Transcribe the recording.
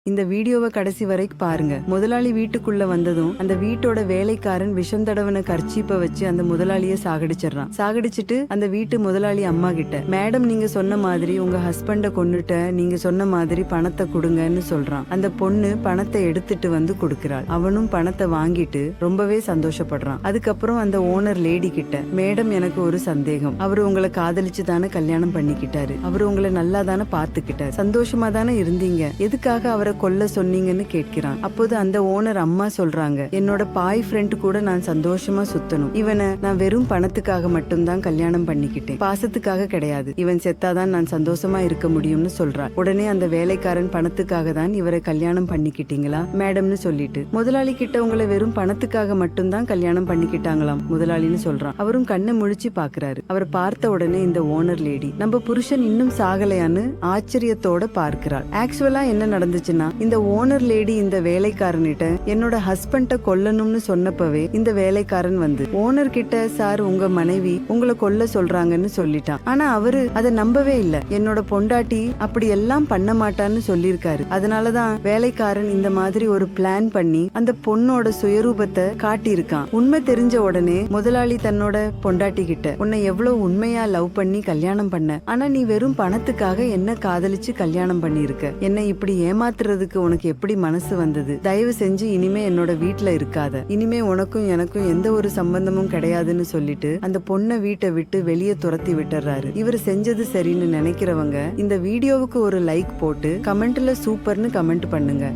இந்த வீடியோவை கடைசி வரைக்கும் பாருங்க. முதலாளி வீட்டுக்குள்ள வந்ததும் அந்த வீட்டோட வேலைக்காரன் விஷம் தடவன கர்ச்சீப்பை வச்சு அந்த முதலாளிய சாகடிச்சிடறான். சாகடிச்சிட்டு அந்த வீட்டு முதலாளி அம்மா கிட்ட, மேடம் நீங்க சொன்ன மாதிரி உங்க ஹஸ்பண்ட கொன்னுட்ட, நீங்க சொன்ன மாதிரி பணத்தை கொடுங்கன்னு சொல்றான். அந்த பொண்ணு பணத்தை எடுத்துட்டு வந்து கொடுக்கிறாள். அவனும் பணத்தை வாங்கிட்டு ரொம்பவே சந்தோஷப்படுறான். அதுக்கப்புறம் அந்த ஓனர் லேடி கிட்ட, மேடம் எனக்கு ஒரு சந்தேகம், அவரு உங்களை காதலிச்சு தானே கல்யாணம் பண்ணிக்கிட்டாரு, அவரு உங்களை நல்லா தானே பாத்துக்கிட்டாரு, சந்தோஷமா தானே இருந்தீங்க, எதுக்காக அவரை கொல்ல சொன்னீங்கன்னு கேட்கிறான். அப்போது அந்த ஓனர் அம்மா சொல்றாங்க, என்னோட பாய் ஃப்ரெண்ட் கூட நான் சந்தோஷமா சுத்தணும், இவனை நான் வெறும் பணத்துக்காக மட்டும்தான் கல்யாணம் பண்ணிக்கிட்டேன், பாசத்துக்காக கிடையாது, இவன் செத்தாதான் நான் சந்தோஷமா இருக்க முடியும்னு சொல்றார். உடனே அந்த வேலைக்காரன், பணத்துக்காக தான் இவரை கல்யாணம் பண்ணிக்கிட்டீங்களா மேடம்னு சொல்லிட்டு, முதலாளி கிட்ட உங்களை வெறும் பணத்துக்காக மட்டும்தான் கல்யாணம் பண்ணிக்கிட்டாங்களாம் முதலாளின்னு சொல்றான். அவரும் கண்ணை முழிச்சு பாக்குறாரு. அவரை பார்த்த உடனே இந்த ஓனர் லேடி, நம்ம புருஷன் இன்னும் சாகலையான்னு ஆச்சரியத்தோட பார்க்கிறாள். ஆக்சுவலா என்ன நடந்துச்சுன்னா, இந்த ஓனர் லேடி இந்த வேலைக்காரனிட்ட என்னோட ஹஸ்பண்ட கொல்லணும்னு சொன்னப்பவே இந்த வேலைக்காரன் வந்து ஓனர் கிட்ட, சார் உங்க மனைவி உங்களை கொல்ல சொல்றாங்கன்னு சொல்லிட்டான். ஆனா அவரு அதை நம்பவே இல்ல. என்னோட பொண்டாட்டி அப்படி எல்லாம் பண்ண மாட்டான்னு சொல்லியிருக்காரு. அதனாலதான் வேலைக்காரன் இந்த மாதிரி ஒரு பிளான் பண்ணி அந்த பொண்ணோட சுயரூபத்தை காட்டியிருக்கான். உண்மை தெரிஞ்ச உடனே முதலாளி தன்னோட பொண்டாட்டி கிட்ட, உன்னை எவ்வளவு உண்மையா லவ் பண்ணி கல்யாணம் பண்ண, ஆனா நீ வெறும் பணத்துக்காக என்ன காதலிச்சு கல்யாணம் பண்ணிருக்க, என்னை இப்படி ஏமாத்துறதுக்கு உனக்கு எப்படி மனசு வந்தது, தயவு செஞ்சு இனிமே என்னோட வீட்டுல இருக்காத, இனிமே உனக்கும் எனக்கும் எந்த ஒரு சம்பந்தமும் கிடையாதுன்னு சொல்லிட்டு அந்த பொண்ணை வீட்டை விட்டு வெளியே துரத்தி விட்டுறாரு. இவர் செஞ்சது சரின்னு நினைக்கிறவங்க இந்த வீடியோவுக்கு ஒரு லைக் போட்டு கமெண்ட்ல சூப்பர்னு கமெண்ட் பண்ணுங்க.